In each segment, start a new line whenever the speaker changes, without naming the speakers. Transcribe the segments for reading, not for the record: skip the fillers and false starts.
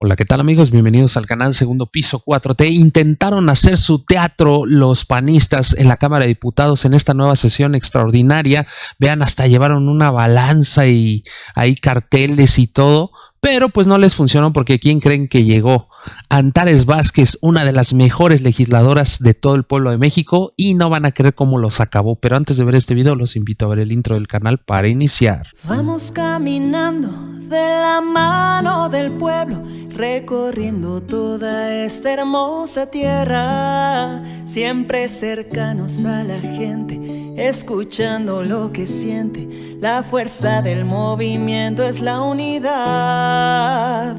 Hola, ¿qué tal amigos? Bienvenidos al canal Segundo Piso 4T. Intentaron hacer su teatro los panistas en la Cámara de Diputados en esta nueva sesión extraordinaria. Vean, hasta llevaron una balanza y ahí carteles y todo, pero pues no les funcionó porque ¿quién creen que llegó? Antares Vázquez, una de las mejores legisladoras de todo el pueblo de México, y no van a creer cómo los acabó. Pero antes de ver este video los invito a ver el intro del canal para iniciar.
Vamos caminando de la mano del pueblo, recorriendo toda esta hermosa tierra, siempre cercanos a la gente, escuchando lo que siente. La fuerza del movimiento es la unidad.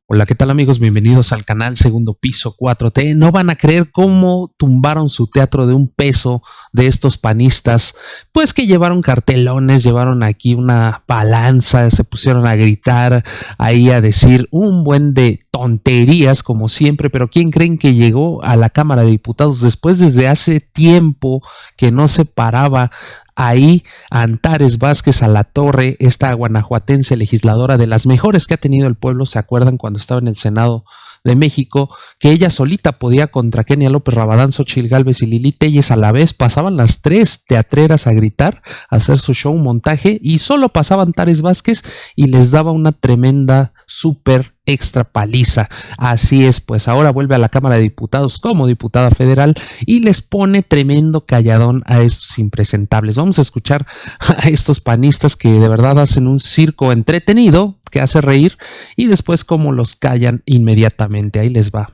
Hola, ¿qué tal amigos? Bienvenidos al canal Segundo Piso 4T. No van a creer cómo tumbaron su teatro de un peso de estos panistas, pues que llevaron cartelones, llevaron aquí una balanza, se pusieron a gritar, ahí a decir un buen de tonterías como siempre, pero ¿quién creen que llegó a la Cámara de Diputados después desde hace tiempo que no se paraba? Ahí Antares Vázquez Alatorre, esta guanajuatense legisladora de las mejores que ha tenido el pueblo. ¿Se acuerdan cuando estaba en el Senado de México? Que ella solita podía contra Kenia López Rabadán, Xochitl Gálvez y Lili Telles a la vez. Pasaban las tres teatreras a gritar, a hacer su show, montaje, y solo pasaba Antares Vázquez y les daba una tremenda, súper extra paliza. Así es, pues ahora vuelve a la Cámara de Diputados como diputada federal y les pone tremendo calladón a estos impresentables. Vamos a escuchar a estos panistas que de verdad hacen un circo entretenido que hace reír, y después cómo los callan inmediatamente. Ahí les va.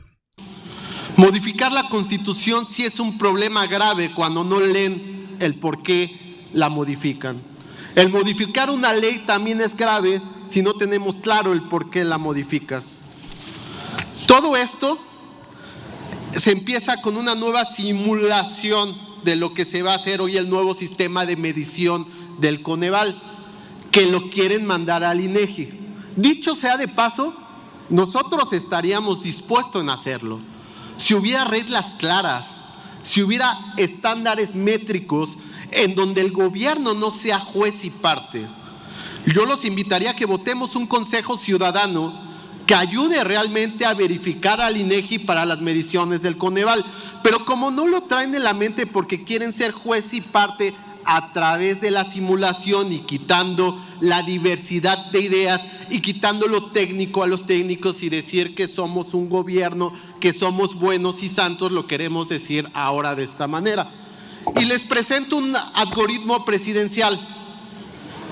Modificar la Constitución sí es un problema grave cuando no leen el por qué la modifican. El modificar una ley también es grave si no tenemos claro el por qué la modificas. Todo esto se empieza con una nueva simulación de lo que se va a hacer hoy, el nuevo sistema de medición del Coneval, que lo quieren mandar al INEGI. Dicho sea de paso, nosotros estaríamos dispuestos en hacerlo. Si hubiera reglas claras, si hubiera estándares métricos en donde el gobierno no sea juez y parte. Yo los invitaría a que votemos un consejo ciudadano que ayude realmente a verificar al INEGI para las mediciones del Coneval. Pero como no lo traen en la mente porque quieren ser juez y parte a través de la simulación y quitando la diversidad de ideas y quitando lo técnico a los técnicos y decir que somos un gobierno, que somos buenos y santos, lo queremos decir ahora de esta manera. Y les presento un algoritmo presidencial.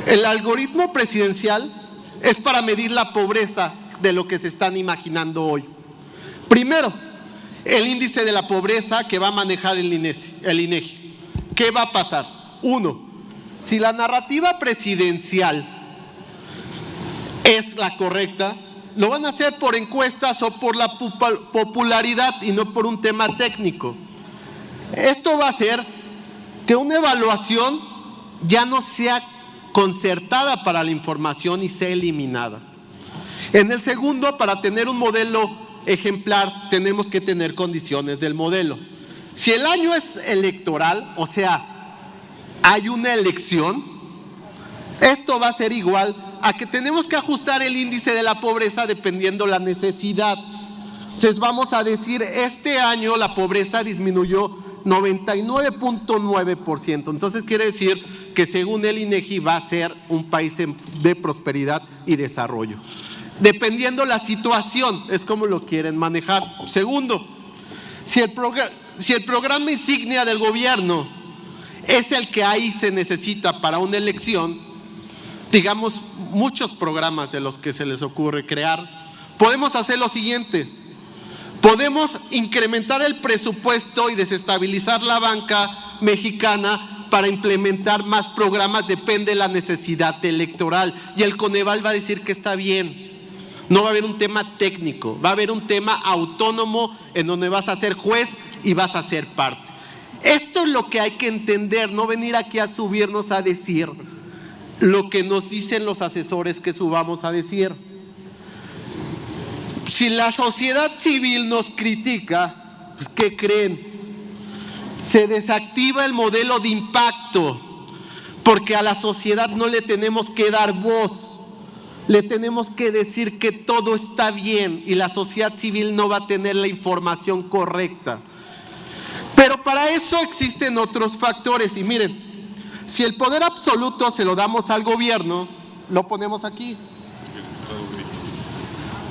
El algoritmo presidencial es para medir la pobreza de lo que se están imaginando hoy. Primero, el índice de la pobreza que va a manejar el INEGI. ¿Qué va a pasar? Uno, si la narrativa presidencial es la correcta, lo van a hacer por encuestas o por la popularidad y no por un tema técnico. Esto va a hacer que una evaluación ya no sea concertada para la información y sea eliminada. En el segundo, para tener un modelo ejemplar, tenemos que tener condiciones del modelo. Si el año es electoral, o sea, hay una elección, esto va a ser igual a que tenemos que ajustar el índice de la pobreza dependiendo la necesidad. Entonces vamos a decir, este año la pobreza disminuyó 99.9%. Entonces quiere decir que según el INEGI va a ser un país de prosperidad y desarrollo. Dependiendo la situación, es como lo quieren manejar. Segundo, si el programa insignia del gobierno es el que ahí se necesita para una elección, digamos muchos programas de los que se les ocurre crear, podemos hacer lo siguiente. Podemos incrementar el presupuesto y desestabilizar la banca mexicana para implementar más programas, depende de la necesidad electoral. Y el Coneval va a decir que está bien. No va a haber un tema técnico, va a haber un tema autónomo en donde vas a ser juez y vas a ser parte. Esto es lo que hay que entender, no venir aquí a subirnos a decir lo que nos dicen los asesores que subamos a decir. Si la sociedad civil nos critica, pues ¿qué creen? Se desactiva el modelo de impacto, porque a la sociedad no le tenemos que dar voz, le tenemos que decir que todo está bien y la sociedad civil no va a tener la información correcta. Pero para eso existen otros factores y miren, si el poder absoluto se lo damos al gobierno, lo ponemos aquí.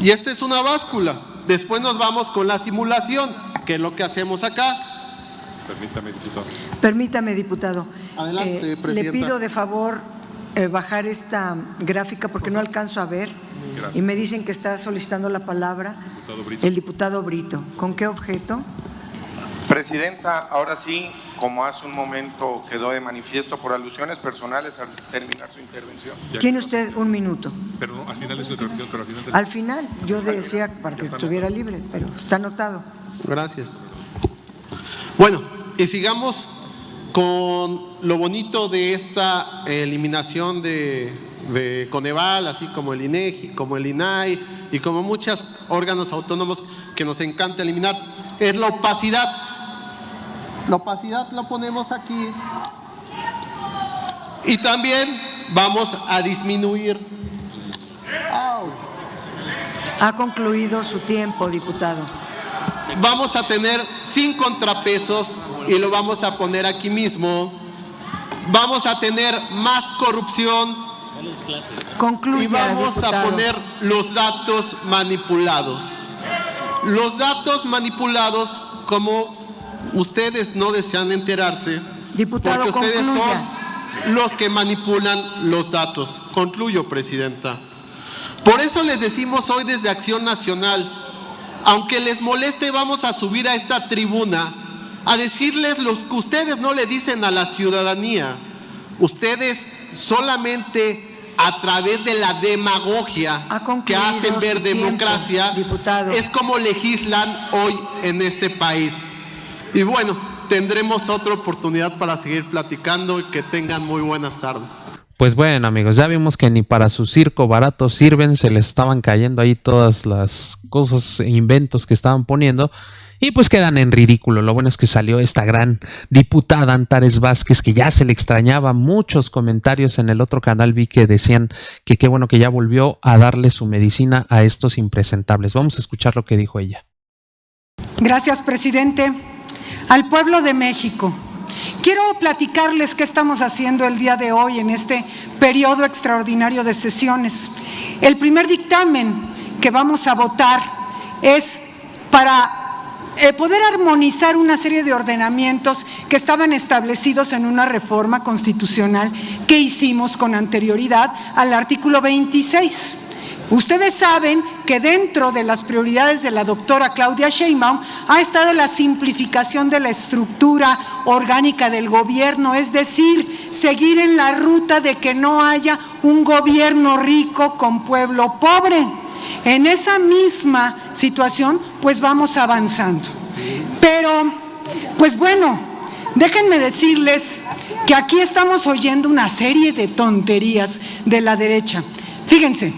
Y esta es una báscula. Después nos vamos con la simulación, que es lo que hacemos acá.
Permítame, diputado.
Permítame, diputado.
Adelante, presidenta.
Le pido de favor bajar esta gráfica porque no alcanzo a ver.
Gracias.
Y me dicen que está solicitando la palabra el diputado Brito. ¿Con qué objeto?
Presidenta, ahora sí, como hace un momento quedó de manifiesto por alusiones personales al terminar su intervención.
Tiene usted un minuto.
Pero no, al final de su intervención, pero al final de...
Al final, yo decía para que estuviera libre, pero está anotado.
Gracias. Bueno, y sigamos con lo bonito de esta eliminación de Coneval, así como el INEGI, como el INAI y como muchos órganos autónomos que nos encanta eliminar, es la opacidad. La opacidad la ponemos aquí. Y también vamos a disminuir.
Ha concluido su tiempo, diputado.
Vamos a tener sin contrapesos y lo vamos a poner aquí mismo. Vamos a tener más corrupción.
Concluya,
y vamos
diputado.
a poner los datos manipulados. Los datos manipulados, como ustedes no desean enterarse,
Diputado,
porque ustedes
concluya.
son los que manipulan los datos. Concluyo, presidenta. Por eso les decimos hoy desde Acción Nacional, aunque les moleste, vamos a subir a esta tribuna a decirles lo que ustedes no le dicen a la ciudadanía. Ustedes solamente a través de la demagogia que hacen ver democracia,
diputado,
es como legislan hoy en este país. Y bueno, tendremos otra oportunidad para seguir platicando y que tengan muy buenas tardes.
Pues bueno, amigos, ya vimos que ni para su circo barato sirven, se les estaban cayendo ahí todas las cosas e inventos que estaban poniendo y pues quedan en ridículo. Lo bueno es que salió esta gran diputada Antares Vázquez, que ya se le extrañaba. Muchos comentarios en el otro canal vi que decían que qué bueno que ya volvió a darle su medicina a estos impresentables. Vamos a escuchar lo que dijo ella.
Gracias, presidente. Al pueblo de México, quiero platicarles qué estamos haciendo el día de hoy en este periodo extraordinario de sesiones. El primer dictamen que vamos a votar es para poder armonizar una serie de ordenamientos que estaban establecidos en una reforma constitucional que hicimos con anterioridad al artículo 26. Ustedes saben que dentro de las prioridades de la doctora Claudia Sheinbaum ha estado la simplificación de la estructura orgánica del gobierno, es decir, seguir en la ruta de que no haya un gobierno rico con pueblo pobre. En esa misma situación, pues vamos avanzando. Pero, pues bueno, déjenme decirles que aquí estamos oyendo una serie de tonterías de la derecha. Fíjense.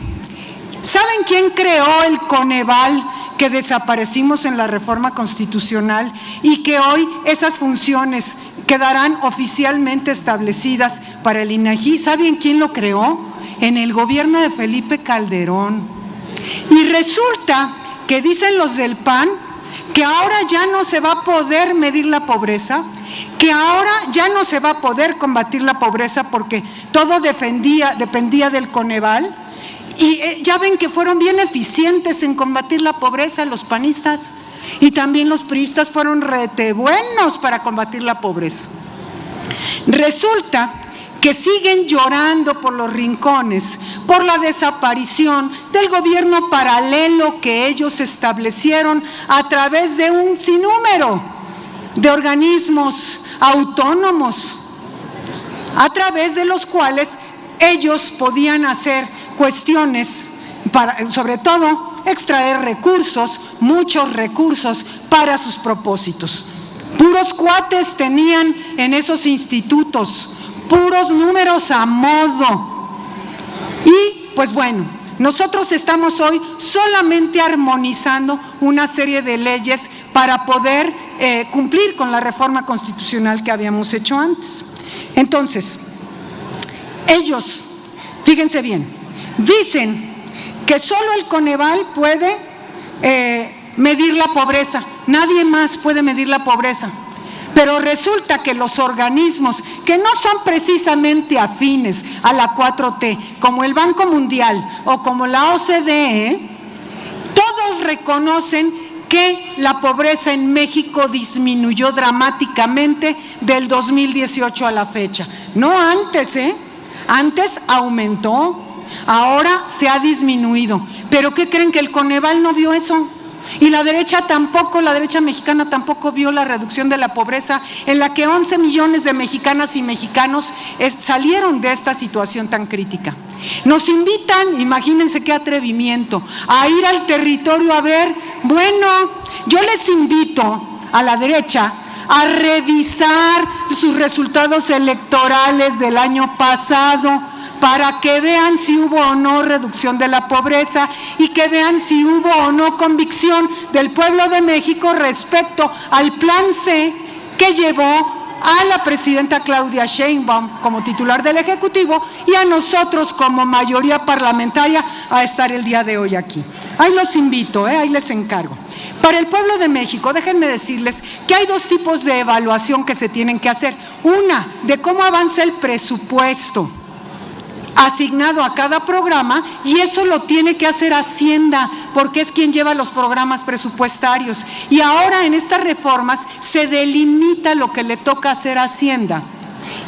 ¿Saben quién creó el Coneval que desaparecimos en la reforma constitucional y que hoy esas funciones quedarán oficialmente establecidas para el INAGI? ¿Saben quién lo creó? En el gobierno de Felipe Calderón. Y resulta que dicen los del PAN que ahora ya no se va a poder medir la pobreza, que ahora ya no se va a poder combatir la pobreza porque todo dependía del Coneval. Y ya ven que fueron bien eficientes en combatir la pobreza los panistas y también los priistas fueron rete buenos para combatir la pobreza. Resulta que siguen llorando por los rincones, por la desaparición del gobierno paralelo que ellos establecieron a través de un sinnúmero de organismos autónomos, a través de los cuales ellos podían hacer cuestiones para, sobre todo, extraer recursos, muchos recursos para sus propósitos. Puros cuates tenían en esos institutos, puros números a modo. pues bueno, nosotros estamos hoy solamente armonizando una serie de leyes para poder cumplir con la reforma constitucional que habíamos hecho antes. Entonces, ellos, fíjense bien, dicen que solo el Coneval puede medir la pobreza, nadie más puede medir la pobreza. Pero resulta que los organismos que no son precisamente afines a la 4T, como el Banco Mundial o como la OCDE, todos reconocen que la pobreza en México disminuyó dramáticamente del 2018 a la fecha. No antes, antes aumentó, ahora se ha disminuido. ¿Pero qué creen? Que el Coneval no vio eso. Y la derecha tampoco, la derecha mexicana tampoco vio la reducción de la pobreza, en la que 11 millones de mexicanas y mexicanos salieron de esta situación tan crítica. Nos invitan, imagínense qué atrevimiento, a ir al territorio a ver. Bueno, yo les invito a la derecha a revisar sus resultados electorales del año pasado, para que vean si hubo o no reducción de la pobreza y que vean si hubo o no convicción del pueblo de México respecto al plan C que llevó a la presidenta Claudia Sheinbaum como titular del Ejecutivo y a nosotros como mayoría parlamentaria a estar el día de hoy aquí. Ahí los invito, ahí les encargo. Para el pueblo de México, déjenme decirles que hay dos tipos de evaluación que se tienen que hacer. Una, de cómo avanza el presupuesto asignado a cada programa, y eso lo tiene que hacer Hacienda, porque es quien lleva los programas presupuestarios. Y ahora en estas reformas se delimita lo que le toca hacer a Hacienda.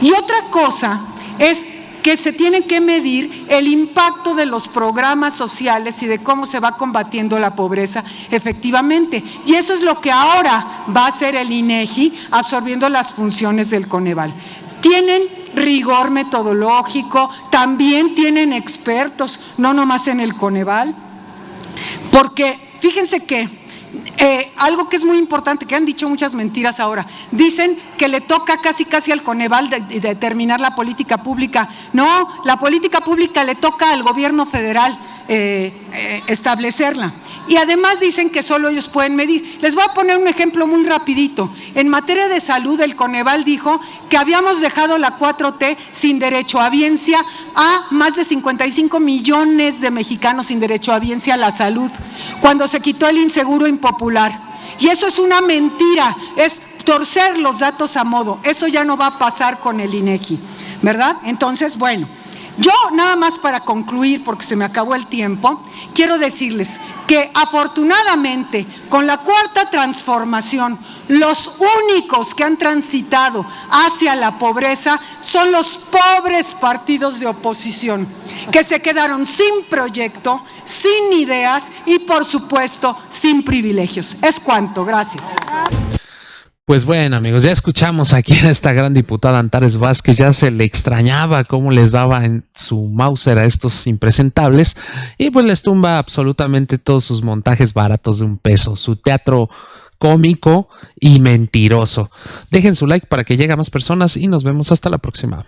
Y otra cosa es que se tiene que medir el impacto de los programas sociales y de cómo se va combatiendo la pobreza efectivamente. Y eso es lo que ahora va a hacer el INEGI, absorbiendo las funciones del Coneval. Tienen rigor metodológico, también tienen expertos, no nomás en el Coneval, porque fíjense que algo que es muy importante, que han dicho muchas mentiras ahora, dicen que le toca casi al Coneval determinar la política pública. No, la política pública le toca al gobierno federal establecerla. Y además dicen que solo ellos pueden medir. Les voy a poner un ejemplo muy rapidito. En materia de salud, el Coneval dijo que habíamos dejado la 4T sin derecho a biencia a más de 55 millones de mexicanos sin derecho a biencia a la salud, cuando se quitó el inseguro impopular. Y eso es una mentira, es torcer los datos a modo. Eso ya no va a pasar con el INEGI, ¿verdad? Entonces, bueno, yo nada más para concluir, porque se me acabó el tiempo, quiero decirles que afortunadamente con la cuarta transformación, los únicos que han transitado hacia la pobreza son los pobres partidos de oposición, que se quedaron sin proyecto, sin ideas y por supuesto sin privilegios. Es cuanto, gracias.
Pues bueno, amigos, ya escuchamos aquí a esta gran diputada Antares Vázquez. Ya se le extrañaba cómo les daba en su Mauser a estos impresentables, y pues les tumba absolutamente todos sus montajes baratos de $1, su teatro cómico y mentiroso. Dejen su like para que llegue a más personas y nos vemos hasta la próxima.